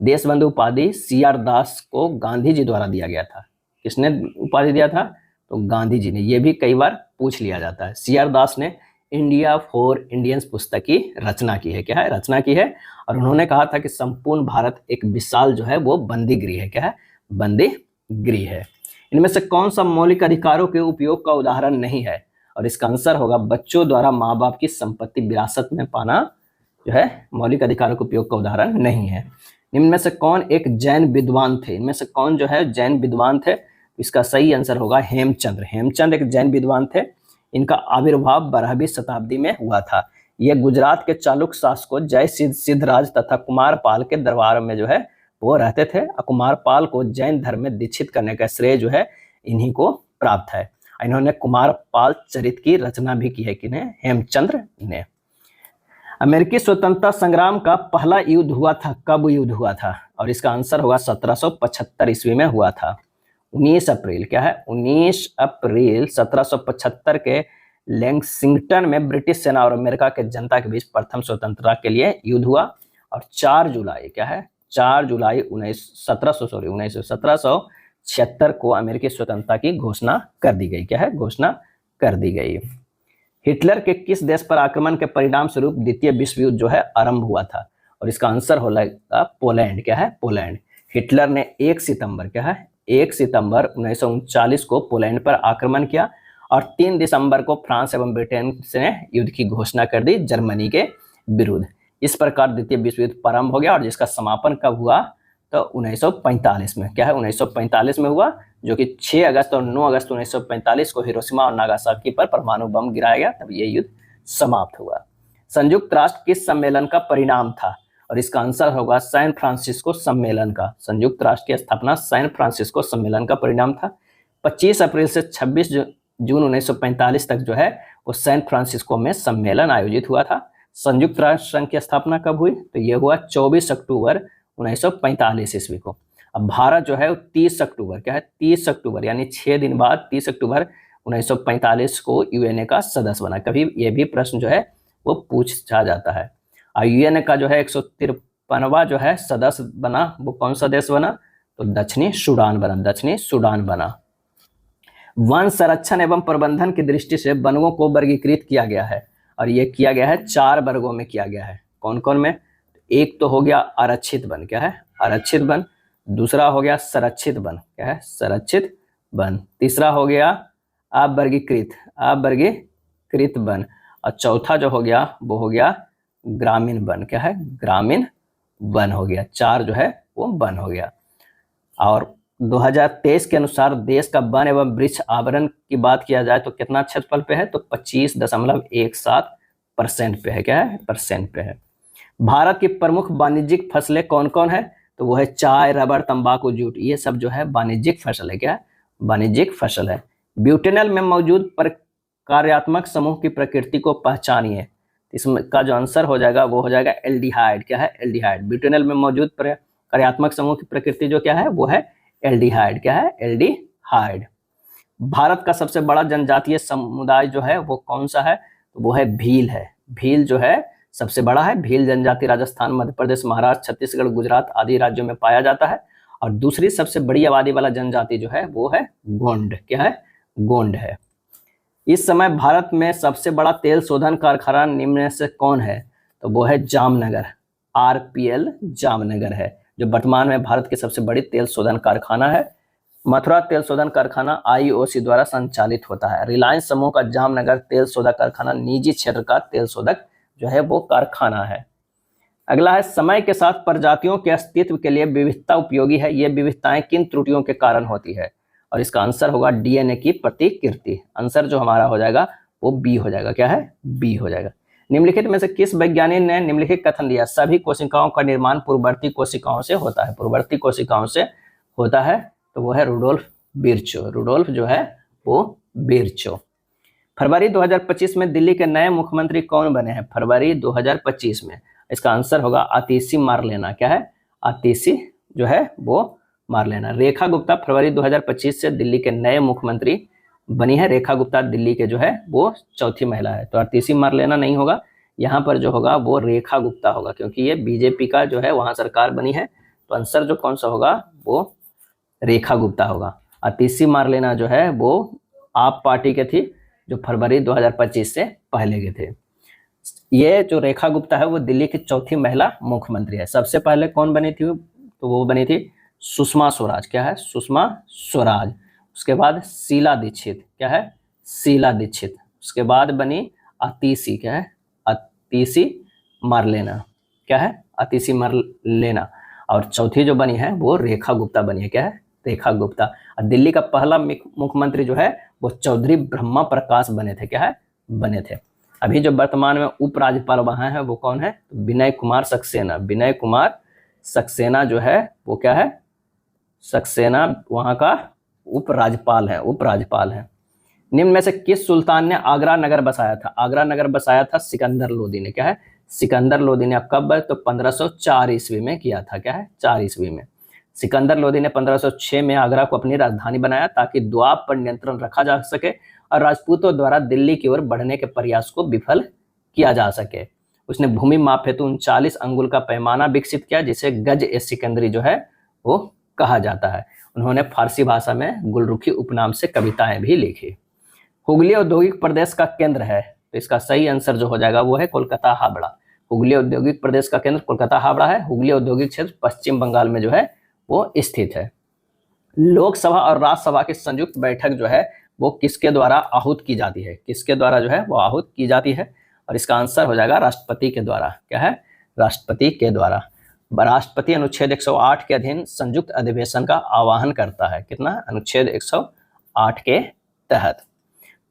Speaker 1: Deshbandhu उपाधि CR दास को गांधी जी द्वारा दिया गया था। किसने उपाधि दिया था? तो गांधी जी ने। ये भी कई बार पूछ लिया जाता है। CR दास ने इंडिया फॉर इंडियंस पुस्तक की रचना की है। क्या है? रचना की है। और उन्होंने कहा था कि संपूर्ण भारत एक विशाल जो है वो बंदी गृह है। क्या है? बंदी गृह है। इनमें से कौन सा मौलिक अधिकारों के उपयोग का उदाहरण नहीं है? और इसका आंसर होगा बच्चों द्वारा माँ बाप की संपत्ति विरासत में पाना जो है मौलिक अधिकारों के उपयोग का उदाहरण नहीं है। इनमें से कौन एक जैन विद्वान थे? इनमें से कौन जो है जैन विद्वान थे? इसका सही आंसर होगा हेमचंद्र। हेमचंद्र एक जैन विद्वान थे। इनका आविर्भाव 12वीं शताब्दी में हुआ था। ये गुजरात के चालुक्य शासकों जय सिद्धराज तथा कुमारपाल के दरबार में जो है वो रहते थे। कुमारपाल को जैन धर्म में दीक्षित करने का श्रेय जो है इन्हीं को प्राप्त है। इन्होंने कुमारपाल चरित की रचना भी की है। किन्हें? हेमचंद्र ने। अमेरिकी स्वतंत्रता संग्राम का पहला युद्ध हुआ था, कब युद्ध हुआ था? और इसका आंसर होगा 1775 ईस्वी में हुआ था। 19 अप्रैल। क्या है? 19 अप्रैल 1775 के लेक्सिंगटन में ब्रिटिश सेना और अमेरिका के जनता के बीच प्रथम स्वतंत्रता के लिए युद्ध हुआ। और 4 जुलाई। क्या है? 4 जुलाई 1776 को अमेरिकी स्वतंत्रता की घोषणा कर दी गई। क्या है? घोषणा कर दी गई। हिटलर के किस देश पर आक्रमण के परिणाम स्वरूप द्वितीय विश्व युद्ध जो है आरंभ हुआ था? और इसका आंसर होगा पोलैंड। क्या है? पोलैंड। हिटलर ने 1 सितंबर। क्या है? 1 सितंबर 1939 को पोलैंड पर आक्रमण किया और 3 दिसंबर को फ्रांस एवं ब्रिटेन से युद्ध की घोषणा कर दी जर्मनी के विरुद्ध। इस प्रकार द्वितीय विश्व युद्ध प्रारंभ हो गया। और जिसका समापन कब हुआ? तो 1945 में। क्या है? 1945 में हुआ, जो कि 6 अगस्त और 9 अगस्त 1945 को हिरोशिमा और नागासाकी पर परमाणु बम गिराया गया, तब ये युद्ध समाप्त हुआ। संयुक्त राष्ट्र किस सम्मेलन का परिणाम था? और इसका आंसर होगा सैन फ्रांसिस्को सम्मेलन का। संयुक्त राष्ट्र की स्थापना सैन फ्रांसिस्को सम्मेलन का परिणाम था। 25 अप्रैल से 26 जून 1945 तक जो है वो सैन फ्रांसिस्को में सम्मेलन आयोजित हुआ था। संयुक्त राष्ट्र संघ की स्थापना कब हुई? तो ये हुआ 24 अक्टूबर 1945 ईस्वी को। अब भारत जो है 30 अक्टूबर। क्या है? 30 अक्टूबर यानी 6 दिन बाद 30 अक्टूबर 1945 को यूएनए का सदस्य बना। कभी ये भी प्रश्न जो है वो पूछा जाता है। और यूएनए का जो है 153वां जो है सदस्य बना, वो कौन सा देश बना? तो दक्षिणी सूडान बना। दक्षिणी सूडान बना। वन संरक्षण एवं प्रबंधन की दृष्टि से वनों को वर्गीकृत किया गया है और ये किया गया है 4 वर्गों में किया गया है। कौन कौन में? एक तो हो गया आरक्षित वन। क्या है? आरक्षित वन। दूसरा हो गया संरक्षित वन। क्या है? संरक्षित वन। तीसरा हो गया अवर्गीकृत वन। और चौथा जो हो गया वो हो गया ग्रामीण वन। क्या है? ग्रामीण वन हो गया। 4 जो है वो वन हो गया। और 2023 के अनुसार देश का वन एवं वृक्ष आवरण की बात किया जाए तो कितना क्षेत्रफल पे है? तो 25.17% पे है। क्या है? परसेंट पे है। भारत की प्रमुख वाणिज्यिक फसलें कौन कौन है? तो वो है चाय, रबर, तंबाकू, जूट। ये सब जो है वाणिज्यिक फसल है। क्या है? वाणिज्यिक फसल है। ब्यूटेनॉल में मौजूद कार्यात्मक समूह की प्रकृति को पहचानिए। इसका जो आंसर हो जाएगा वो हो जाएगा एल्डिहाइड। क्या है? एल्डिहाइड। ब्यूटेनॉल में मौजूद कार्यात्मक समूह की प्रकृति जो क्या है वो है एल्डिहाइड। क्या है? एल्डिहाइड। भारत का सबसे बड़ा जनजातीय समुदाय जो है वो कौन सा है? तो वो है भील है। भील जो है सबसे बड़ा है। भील जनजाति राजस्थान, मध्य प्रदेश, महाराष्ट्र, छत्तीसगढ़, गुजरात आदि राज्यों में पाया जाता है। और दूसरी सबसे बड़ी आबादी वाला जनजाति जो है वो है गोंड। क्या है? गोंड है। इस समय भारत में सबसे बड़ा तेल शोधन कारखाना निम्न में से कौन है? तो वो है जामनगर। RPL जामनगर है, जो वर्तमान में भारत की सबसे बड़ी तेल शोधन कारखाना है। मथुरा तेल शोधन कारखाना IOC द्वारा संचालित होता है। रिलायंस समूह का जामनगर तेल शोधक कारखाना निजी क्षेत्र का तेल शोधक जो है वो कारखाना है। अगला है समय के साथ प्रजातियों के अस्तित्व के लिए विविधता उपयोगी है। ये विविधताएं किन त्रुटियों के कारण होती है? और इसका आंसर होगा DNA की प्रतिकृति। आंसर जो हमारा हो जाएगा वो B हो जाएगा। क्या है? B हो जाएगा। निम्नलिखित में से किस वैज्ञानिक ने निम्नलिखित कथन दिया? सभी कोशिकाओं का निर्माण पूर्ववर्ती कोशिकाओं से होता है। पूर्ववर्ती कोशिकाओं से होता है, तो वो है रुडोल्फ विर्चो। रुडोल्फ जो है वो विर्चो। फरवरी 2025 में दिल्ली के नए मुख्यमंत्री कौन बने हैं? फरवरी 2025 में इसका आंसर होगा आतिशी मारलेना। क्या है? आतिशी जो है वो मारलेना। रेखा गुप्ता फरवरी 2025 से दिल्ली के नए मुख्यमंत्री बनी है। रेखा गुप्ता दिल्ली के जो है वो चौथी महिला है। तो आतिशी मारलेना नहीं होगा, यहाँ पर जो होगा वो रेखा गुप्ता होगा, क्योंकि ये BJP का जो है वहाँ सरकार बनी है। तो तो आंसर जो कौन सा होगा वो रेखा गुप्ता होगा। अतिशी मार्लेना जो है वो आप पार्टी के थी, जो फरवरी 2025 से पहले के थे। ये जो रेखा गुप्ता है वो दिल्ली की चौथी महिला मुख्यमंत्री है। सबसे पहले कौन बनी थी, तो वो बनी थी सुषमा स्वराज। क्या है? सुषमा स्वराज। उसके बाद शीला दीक्षित। क्या है? शीला दीक्षित। उसके बाद बनी अतिशी। क्या है? अतिशी मार्लेना। क्या है? अतिशी मार्लेना। और चौथी जो बनी है वो रेखा गुप्ता बनी है। क्या है? रेखा गुप्ता। और दिल्ली का पहला मुख्यमंत्री जो है वो चौधरी ब्रह्मा प्रकाश बने थे। क्या है? बने थे। अभी जो वर्तमान में उपराज्यपाल वहां है वो कौन है? विनय कुमार सक्सेना। विनय कुमार सक्सेना जो है वो क्या है? सक्सेना वहां का उपराज्यपाल है। उपराज्यपाल है। निम्न में से किस सुल्तान ने आगरा नगर बसाया था? आगरा नगर बसाया था सिकंदर लोदी ने। क्या है? सिकंदर लोदी ने। कब? तो 1504 ईस्वी में किया था। क्या है? 4 ईस्वी में। सिकंदर लोदी ने 1506 में आगरा को अपनी राजधानी बनाया ताकि द्वाब पर नियंत्रण रखा जा सके और राजपूतों द्वारा दिल्ली की ओर बढ़ने के प्रयास को विफल किया जा सके। उसने भूमि माप हेतु 39 अंगुल का पैमाना विकसित किया जिसे गज ए सिकंदरी जो है वो कहा जाता है। उन्होंने फारसी भाषा में गुलरुखी उपनाम से कविताएं भी लिखी। हुगली औद्योगिक प्रदेश का केंद्र है, तो इसका सही आंसर जो हो जाएगा वो है कोलकाता हावड़ा। हुगली औद्योगिक प्रदेश का केंद्र कोलकाता हावड़ा है। हुगली औद्योगिक क्षेत्र पश्चिम बंगाल में जो है वो स्थित है। लोकसभा और राज्यसभा की संयुक्त बैठक जो है वो किसके द्वारा आहूत की जाती है? किसके द्वारा जो है वो आहूत की जाती है? और इसका आंसर हो जाएगा राष्ट्रपति के द्वारा। क्या है? राष्ट्रपति के द्वारा। राष्ट्रपति अनुच्छेद 108 के अधीन संयुक्त अधिवेशन का आह्वान करता है। कितना? अनुच्छेद 108 के तहत।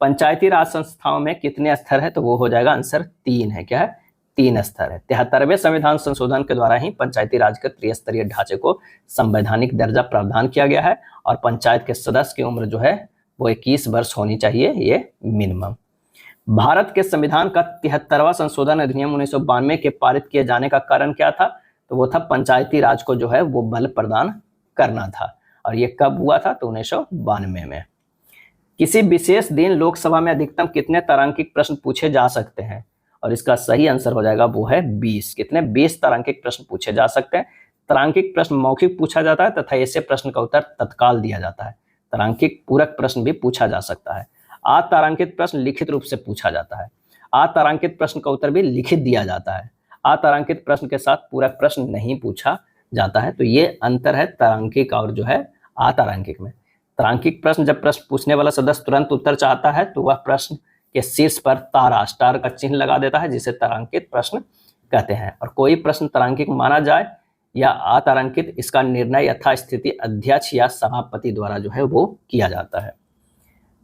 Speaker 1: पंचायती राज संस्थाओं में कितने स्तर है? तो वो हो जाएगा आंसर 3 है। क्या है? 3 स्तर है। 73वें संविधान संशोधन के द्वारा ही पंचायती राज के त्रिस्तरीय ढांचे को संवैधानिक दर्जा प्रावधान किया गया है और पंचायत के सदस्य की उम्र जो है वो 21 वर्ष होनी चाहिए, ये मिनिमम। भारत के संविधान का 73वां संशोधन अधिनियम 1992 के पारित किए जाने का कारण क्या था? तो वो था पंचायती राज को जो है वो बल प्रदान करना था। और ये कब हुआ था? तो 1992 में। किसी विशेष दिन लोकसभा में अधिकतम कितने तारांकिक प्रश्न पूछे जा सकते हैं? और इसका सही आंसर हो जाएगा वो है 20। कितने? 20 तारांकिक प्रश्न पूछे जा सकते हैं। तारांकिक प्रश्न मौखिक पूछा जाता है तथा ऐसे प्रश्न का उत्तर तत्काल दिया जाता है। तारांकिक पूरक प्रश्न भी पूछा जा सकता है। अतारांकित प्रश्न लिखित रूप से पूछा जाता है। अतारांकित प्रश्न का उत्तर भी लिखित दिया जाता है। अतारांकित प्रश्न के साथ पूरक प्रश्न नहीं पूछा जाता है। तो ये अंतर है तारांकिक और जो है अतारांकिक में। तारांकिक प्रश्न जब प्रश्न पूछने वाला सदस्य तुरंत उत्तर चाहता है तो वह प्रश्न के शीर्ष पर तारा स्टार का चिन्ह लगा देता है जिसे तारांकित प्रश्न कहते हैं। और कोई प्रश्न तारांकिक माना जाए या अतारांकित, इसका निर्णय यथास्थिति अध्यक्ष या सभापति द्वारा जो है वो किया जाता है।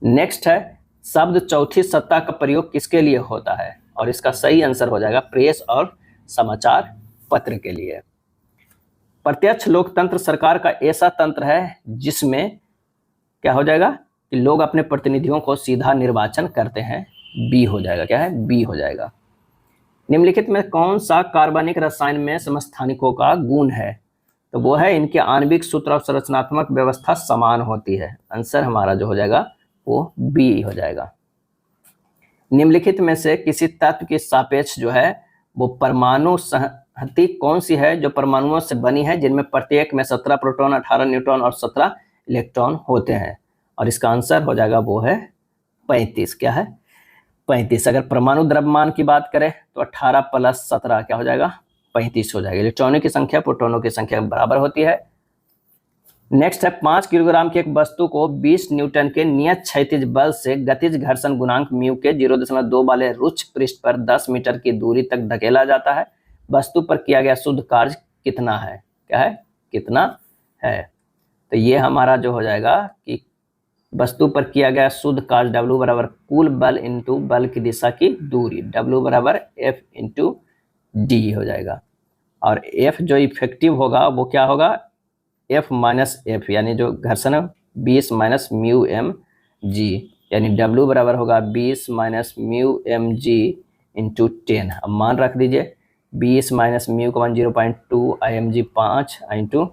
Speaker 1: नेक्स्ट है शब्द चौथी सत्ता का प्रयोग किसके लिए होता है? और इसका सही आंसर हो जाएगा प्रेस और समाचार पत्र के लिए। प्रत्यक्ष लोकतंत्र सरकार का ऐसा तंत्र है जिसमें क्या हो जाएगा कि लोग अपने प्रतिनिधियों को सीधा निर्वाचन करते हैं। बी हो जाएगा। क्या है? बी हो जाएगा। निम्नलिखित में कौन सा कार्बनिक रसायन में समस्थानिकों का गुण है? तो वो है इनके आणविक सूत्र और संरचनात्मक व्यवस्था समान होती है। आंसर हमारा जो हो जाएगा वो बी हो जाएगा। निम्नलिखित में से किसी तत्व की सापेक्ष जो है वो परमाणु संहति कौन सी है जो परमाणुओं से बनी है जिनमें प्रत्येक में 17 प्रोटॉन, 18 न्यूट्रॉन और 17 इलेक्ट्रॉन होते हैं? और इसका आंसर हो जाएगा वो है 35। क्या है? 35। अगर परमाणु द्रव्यमान की बात करें तो 18 + 17 क्या हो जाएगा? 35 हो जाएगा। इलेक्ट्रॉनों की संख्या प्रोटॉनों की संख्या बराबर होती है। नेक्स्ट है 5 किलोग्राम की एक वस्तु को 20 न्यूटन के नियत क्षैतिज बल से गतिज घर्षण गुणांक म्यू के 0.2 वाले रुक्ष पृष्ठ पर 10 मीटर की दूरी तक धकेला जाता है। वस्तु पर किया गया शुद्ध कार्य कितना है? क्या है? कितना है? तो ये हमारा जो हो जाएगा कि वस्तु पर किया गया शुद्ध कार्य W बराबर कुल बल इंटू बल की दिशा की दूरी, W बराबर F इंटू D हो जाएगा। और F जो इफेक्टिव होगा वो क्या होगा? F माइनस F यानी जो घर्षण 20 माइनस म्यू एम जी, यानी W बराबर होगा 20 minus mu M G into 10। अब मान रख दीजिए 20 माइनस म्यू का मान 0.2 IMG 5 इंटू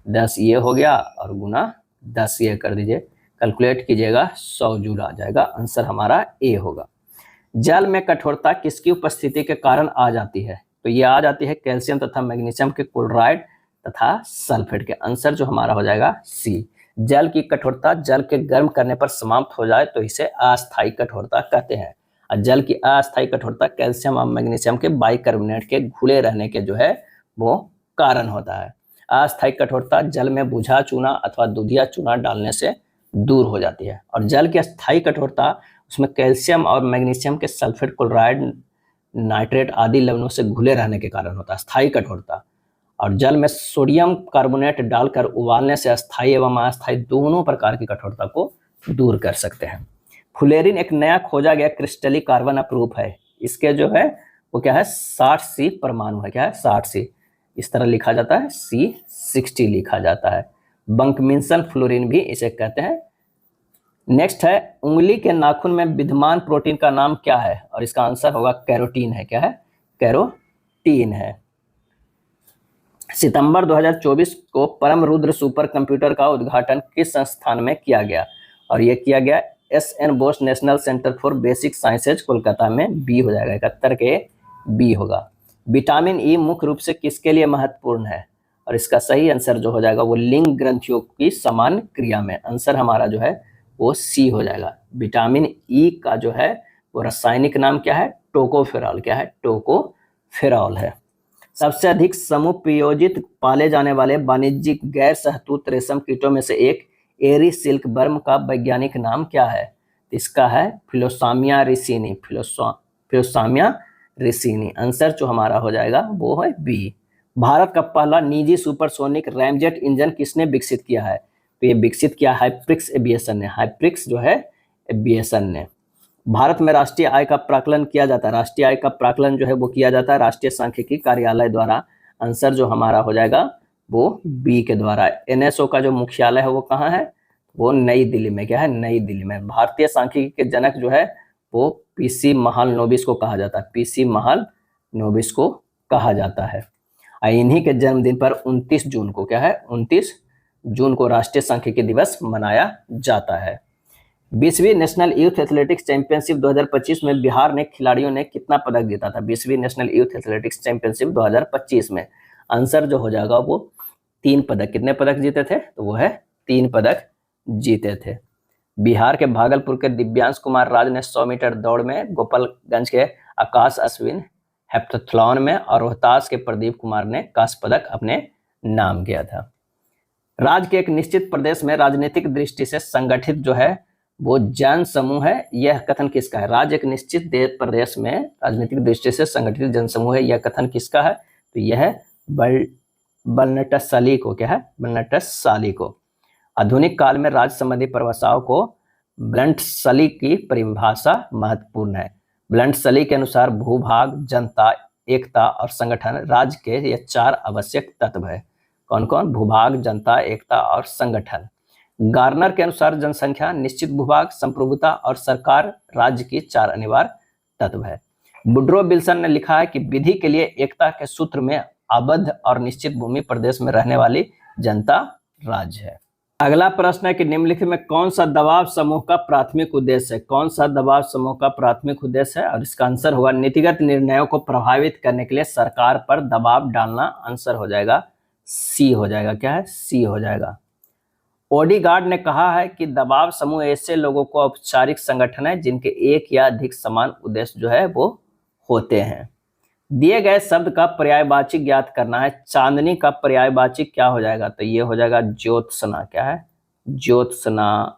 Speaker 1: 10 ये हो गया और गुना 10 ये कर दीजिए। कैलकुलेट कीजिएगा 100 जूल आ जाएगा। आंसर हमारा ए होगा। जल में कठोरता किसकी उपस्थिति के कारण आ जाती है? तो ये आ जाती है कैल्शियम तथा मैग्नीशियम के क्लोराइड तथा सल्फेट के। आंसर जो हमारा हो जाएगा सी। जल की कठोरता जल के गर्म करने पर समाप्त हो जाए तो इसे अस्थायी कठोरता कहते हैं। और जल की अस्थायी कठोरता कैल्शियम और मैग्नीशियम के बाइकार्बोनेट के घुले रहने के जो है वो कारण होता है। अस्थायी कठोरता जल में बुझा चूना अथवा दूधिया चूना डालने से दूर हो जाती है। और जल की स्थायी कठोरता उसमें कैल्शियम और मैग्नीशियम के सल्फेट, क्लोराइड, नाइट्रेट आदि लवणों से घुले रहने के कारण होता है स्थायी कठोरता। और जल में सोडियम कार्बोनेट डालकर उबालने से अस्थायी एवं अस्थायी दोनों प्रकार की कठोरता को दूर कर सकते हैं। फ्लोरीन एक नया खोजा गया क्रिस्टलीय कार्बन अपरूप है। इसके जो है वो क्या है 60C परमाणु है। क्या है 60C, इस तरह लिखा जाता है, C60 लिखा जाता है। बंकमिंसन फ्लोरीन भी इसे कहते हैं। नेक्स्ट है उंगली के नाखून में विद्यमान प्रोटीन का नाम क्या है? और इसका आंसर होगा कैरोटीन है। क्या है? कैरोटीन है। सितंबर 2024 को परम रुद्र सुपर कंप्यूटर का उद्घाटन किस संस्थान में किया गया? और यह किया गया SN Bose national centre for basic sciences Kolkata में। बी हो जाएगा, 71 के बी होगा। विटामिन ई मुख्य रूप से किसके लिए महत्वपूर्ण है? और इसका सही आंसर जो हो जाएगा वो लिंग ग्रंथियों की समान क्रिया में। आंसर हमारा जो है वो सी हो जाएगा। विटामिन ई का जो है वो रासायनिक नाम क्या है? टोकोफेरॉल। क्या है? टोकोफेरॉल है। सबसे अधिक समुपयोजित पाले जाने वाले वाणिज्यिक गैर सहतूत रेशम कीटों में से एक एरी सिल्क वर्म का वैज्ञानिक नाम क्या है? इसका है फिलोसामिया रिसिनी। फिलोसामिया रिसिनी। आंसर जो हमारा हो जाएगा वो है बी। भारत का पहला निजी सुपरसोनिक रैमजेट इंजन किसने विकसित किया है? तो ये विकसित किया हाइप्रिक्स एविएशन ने। हाइप्रिक्स जो है एविएशन ने। भारत में राष्ट्रीय आय का प्राकलन किया जाता है। राष्ट्रीय आय का प्राकलन जो है वो किया जाता है राष्ट्रीय सांख्यिकी कार्यालय द्वारा। आंसर जो हमारा हो जाएगा वो बी के द्वारा। NSO का जो मुख्यालय है वो कहाँ है? वो नई दिल्ली में। क्या है? नई दिल्ली में। भारतीय सांख्यिकी के जनक जो है वो PC महालनोबिस को कहा जाता है। PC महालनोबिस को कहा जाता है। इन्हीं के जन्मदिन पर 29 जून को क्या है? 29 जून को राष्ट्रीय सांख्यिकी दिवस मनाया जाता है। 20वीं नेशनल यूथ एथलेटिक्स चैंपियनशिप 2025 में बिहार ने खिलाड़ियों ने कितना पदक जीता था? 20वीं नेशनल यूथ एथलेटिक्स चैंपियनशिप 2025 में। आंसर जो हो जाएगा वो 3 पदक। कितने पदक जीते थे? तो वो है 3 पदक जीते थे। बिहार के भागलपुर के दिव्यांश कुमार राज ने 100 मीटर दौड़ में, गोपालगंज के आकाश अश्विन हेप्टाथलॉन में और रोहतास के प्रदीप कुमार ने कांस्य पदक अपने नाम किया था। राज्य के एक निश्चित प्रदेश में राजनीतिक दृष्टि से संगठित जो है वो जन समूह है। यह कथन किसका है? राज्य एक निश्चित प्रदेश में राजनीतिक दृष्टि से संगठित जनसमूह है। यह कथन किसका है? तो यह है बर्नटसाली को। क्या है? बर्नटसाली को। आधुनिक काल में राज्य संबंधी परिभाषाओं को ब्लंटसली की परिभाषा महत्वपूर्ण है। ब्लंटसली के अनुसार भूभाग, जनता, एकता और संगठन राज्य के ये 4 आवश्यक तत्व है। कौन कौन? भूभाग, जनता, एकता और संगठन। गार्नर के अनुसार जनसंख्या, निश्चित भूभाग, संप्रभुता और सरकार राज्य की 4 अनिवार्य तत्व है। वुड्रो विल्सन ने लिखा है कि विधि के लिए एकता के सूत्र में आबद्ध और निश्चित भूमि प्रदेश में रहने वाली जनता राज्य है। अगला प्रश्न है कि निम्नलिखित में कौन सा दबाव समूह का प्राथमिक उद्देश्य है? कौन सा दबाव समूह का प्राथमिक उद्देश्य है? और इसका आंसर होगा नीतिगत निर्णयों को प्रभावित करने के लिए सरकार पर दबाव डालना। आंसर हो जाएगा सी हो जाएगा। क्या है? सी हो जाएगा। ओडीगार्ड ने कहा है कि दबाव समूह ऐसे लोगों को औपचारिक संगठन है जिनके एक या अधिक समान उद्देश्य जो है वो होते हैं। दिए गए शब्द का पर्यायवाची ज्ञात करना है। चांदनी का पर्यायवाची क्या हो जाएगा? तो ये हो जाएगा ज्योत्सना। क्या है? ज्योत्सना,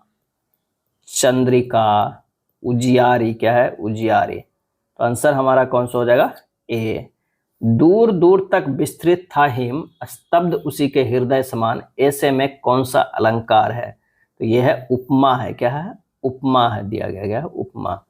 Speaker 1: चंद्रिका, उजियारी। क्या है? उजियारी। तो आंसर हमारा कौन सा हो जाएगा? ए। दूर दूर तक विस्तृत था हिम, स्तब्ध उसी के हृदय समान, ऐसे में कौन सा अलंकार है? तो यह है उपमा है। क्या है? उपमा है, दिया गया है उपमा।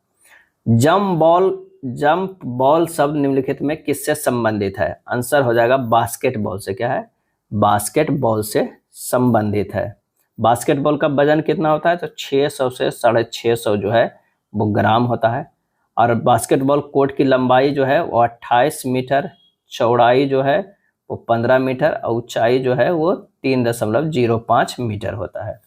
Speaker 1: जंप बॉल शब्द निम्नलिखित में किससे संबंधित है? आंसर हो जाएगा बास्केटबॉल से। क्या है? बास्केटबॉल से संबंधित है। बास्केटबॉल का वजन कितना होता है? तो 600 से 650 जो है वो ग्राम होता है। और बास्केटबॉल कोर्ट की लंबाई जो है वो 28 मीटर, चौड़ाई जो है वो 15 मीटर और ऊंचाई जो है वो 3.05 मीटर होता है।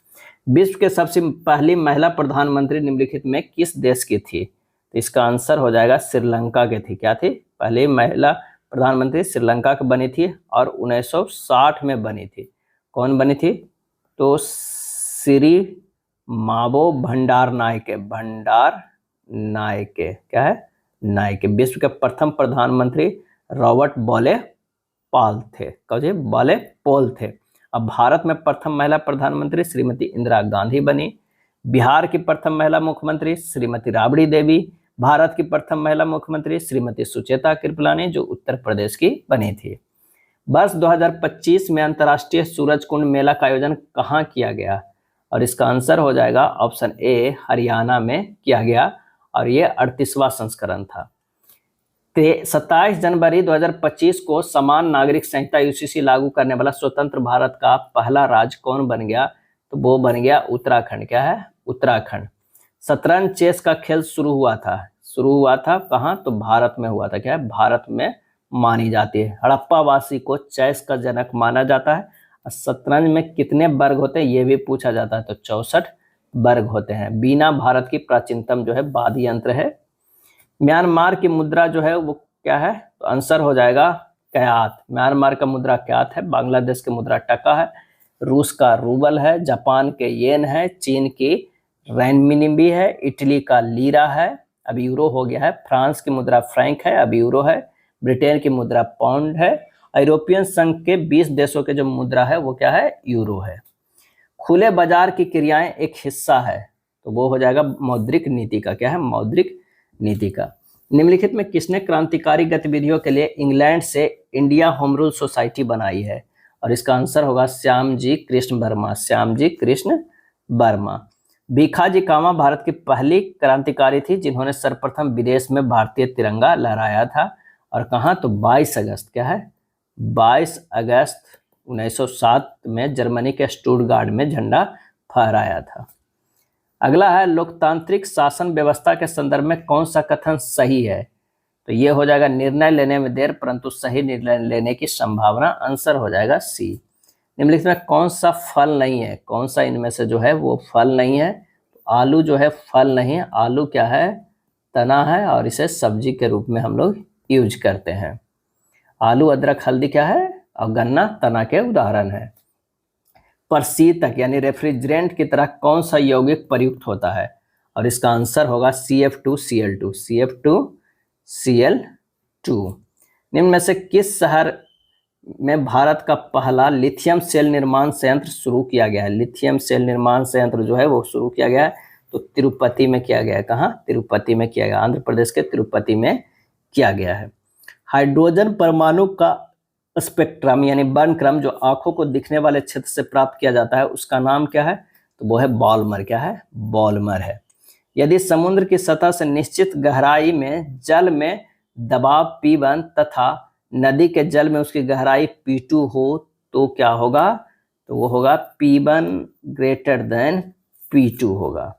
Speaker 1: विश्व के सबसे पहली महिला प्रधानमंत्री निम्नलिखित में किस देश की थी? तो इसका आंसर हो जाएगा श्रीलंका की थी। क्या थी? पहली महिला प्रधानमंत्री श्रीलंका की बनी थी और 1960 में बनी थी। कौन बनी थी? तो श्री मावो भंडारनायके, भंडारनायके क्या है? नायके। विश्व के प्रथम प्रधानमंत्री रॉबर्ट बाले पॉल थे। कौन? बाले पॉल थे। अब भारत में प्रथम महिला प्रधानमंत्री श्रीमती इंदिरा गांधी बनी। बिहार की प्रथम महिला मुख्यमंत्री श्रीमती राबड़ी देवी। भारत की प्रथम महिला मुख्यमंत्री श्रीमती सुचेता कृपलानी, जो उत्तर प्रदेश की बनी थी। वर्ष 2025 में अंतर्राष्ट्रीय सूरज कुंड मेला का आयोजन कहाँ किया गया? और इसका आंसर हो जाएगा ऑप्शन ए, हरियाणा में किया गया और ये 38वां संस्करण था। 27 जनवरी 2025 को समान नागरिक संहिता यूसीसी लागू करने वाला स्वतंत्र भारत का पहला राज्य कौन बन गया? तो वो बन गया उत्तराखंड। क्या है? उत्तराखंड। शतरंज चेस का खेल शुरू हुआ था कहाँ? तो भारत में हुआ था। क्या है? भारत में मानी जाती है। हड़प्पा वासी को चेस का जनक माना जाता है। शतरंज में कितने वर्ग होते हैं ये भी पूछा जाता है, तो 64 वर्ग होते हैं। बीना भारत की प्राचीनतम जो है वाद्य यंत्र है। म्यांमार की मुद्रा जो है वो क्या है? तो आंसर हो जाएगा क्यात। म्यांमार का मुद्रा क्यात है। बांग्लादेश की मुद्रा टका है। रूस का रूबल है। जापान के येन है। चीन की रेनमिनबी है। इटली का लीरा है, अब यूरो हो गया है। फ्रांस की मुद्रा फ्रैंक है, अब यूरो है। ब्रिटेन की मुद्रा पाउंड है। यूरोपियन संघ के 20 देशों के जो मुद्रा है वो क्या है? यूरो है। खुले बाजार की क्रियाएं एक हिस्सा है, तो वो हो जाएगा मौद्रिक नीति का। क्या है? मौद्रिक नीति का। निम्नलिखित में किसने क्रांतिकारी गतिविधियों के लिए इंग्लैंड से इंडिया होम रूल सोसाइटी बनाई है? और इसका आंसर होगा श्यामजी कृष्ण वर्मा। श्यामजी कृष्ण वर्मा। भीखाजी कामा भारत की पहली क्रांतिकारी थी जिन्होंने सर्वप्रथम विदेश में भारतीय तिरंगा लहराया था। और कहाँ? तो 22 अगस्त। क्या है? 22 अगस्त 1907 में जर्मनी के स्टुटगार्ट में झंडा फहराया था। अगला है लोकतांत्रिक शासन व्यवस्था के संदर्भ में कौन सा कथन सही है? तो ये हो जाएगा निर्णय लेने में देर परंतु सही निर्णय लेने की संभावना। आंसर हो जाएगा सी। निम्नलिखित में कौन सा फल नहीं है? कौन सा इनमें से जो है वो फल नहीं है? आलू जो है फल नहीं है। आलू क्या है? तना है और इसे सब्जी के रूप में हम लोग यूज करते हैं। आलू, अदरक, हल्दी क्या है? और गन्ना तना के उदाहरण है। प्रशीतक यानी रेफ्रिजरेंट की तरह कौन सा यौगिक प्रयुक्त होता है? और इसका आंसर होगा CF2Cl2। CF2Cl2। निम्न में से किस शहर में भारत का पहला लिथियम सेल निर्माण संयंत्र शुरू किया गया है? लिथियम सेल निर्माण संयंत्र जो है वो शुरू किया गया है, तो तिरुपति में किया गया है। कहाँ? तिरुपति में किया गया, आंध्र प्रदेश के तिरुपति में किया गया है। हाइड्रोजन परमाणु का स्पेक्ट्रम यानी वर्णक्रम जो आंखों को दिखने वाले क्षेत्र से प्राप्त किया जाता है उसका नाम क्या है? तो वो है बॉल्मर। क्या है? बॉल्मर है। यदि समुद्र की सतह से निश्चित गहराई में जल में दबाव P1 तथा नदी के जल में उसकी गहराई P2 हो तो क्या होगा? तो वो होगा P1 ग्रेटर देन P2 होगा।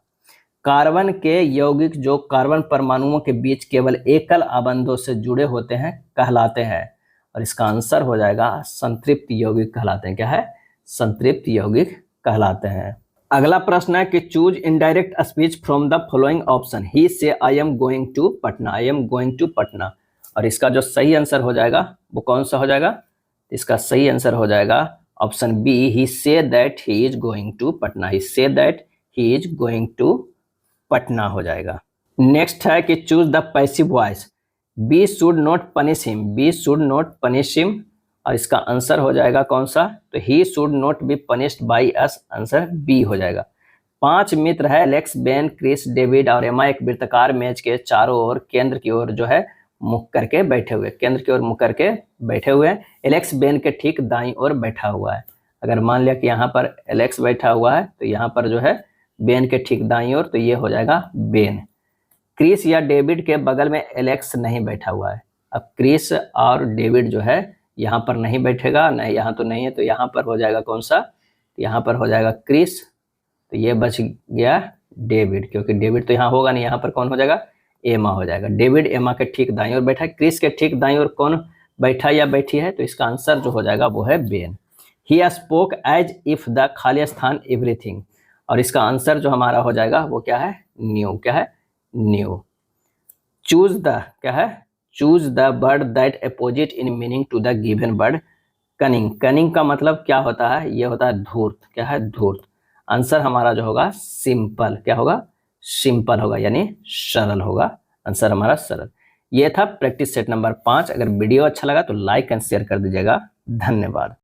Speaker 1: कार्बन के यौगिक जो कार्बन परमाणुओं के बीच केवल एकल आबंधों से जुड़े होते हैं कहलाते हैं। और इसका आंसर हो जाएगा संतृप्त यौगिक कहलाते हैं। क्या है? संतृप्त यौगिक कहलाते हैं। अगला प्रश्न है कि choose indirect speech from the following option. He said I am going to Patna. I am going to Patna. और इसका जो सही आंसर हो जाएगा वो कौन सा हो जाएगा? इसका सही आंसर हो जाएगा option B, he say that he is going to Patna. He say that he is going to Patna हो जाएगा। नेक्स्ट है कि choose the passive voice. B should not punish him. B should not punish him. और इसका answer हो जाएगा कौन सा? तो he should not be punished by us. Answer B हो जाएगा। 5 मित्र है एलेक्स, बेन, क्रिस, डेविड और एमा एक वृत्ताकार मेज के चारों ओर केंद्र की ओर जो है मुख करके बैठे हुए। केंद्र की ओर मुख करके बैठे हुए हैं। एलेक्स बेन के ठीक दाईं ओर बैठा हुआ है। अगर मान लिया कि यहाँ पर एलेक्स बैठा हुआ है तो यहाँ पर जो है बेन के ठीक दाईं ओर, तो ये हो जाएगा बेन। क्रिस या डेविड के बगल में एलेक्स नहीं बैठा हुआ है। अब क्रिस और डेविड जो है यहाँ पर नहीं बैठेगा, नहीं यहाँ तो नहीं है, तो यहाँ पर हो जाएगा कौन सा? यहाँ पर हो जाएगा क्रिस। तो ये बच गया डेविड, क्योंकि डेविड तो यहाँ होगा नहीं। यहाँ पर कौन हो जाएगा? एमा हो जाएगा। डेविड एमा के ठीक दाईं ओर बैठा है। क्रिस के ठीक दाईं ओर कौन बैठा या बैठी है? तो इसका आंसर जो हो जाएगा वो है बेन। He spoke as if the खाली स्थान एवरीथिंग। और इसका आंसर जो हमारा हो जाएगा वो क्या है? न्यू। क्या है? न्यू। चूज द क्या है? Choose the word that opposite in meaning to the given word cunning. Cunning का मतलब क्या होता है? ये होता है धूर्त। क्या है? धूर्त। आंसर हमारा जो होगा सिंपल। क्या होगा? सिंपल होगा, यानी सरल होगा। आंसर हमारा सरल। ये था प्रैक्टिस सेट नंबर 5। अगर वीडियो अच्छा लगा तो लाइक एंड शेयर कर दीजिएगा। धन्यवाद।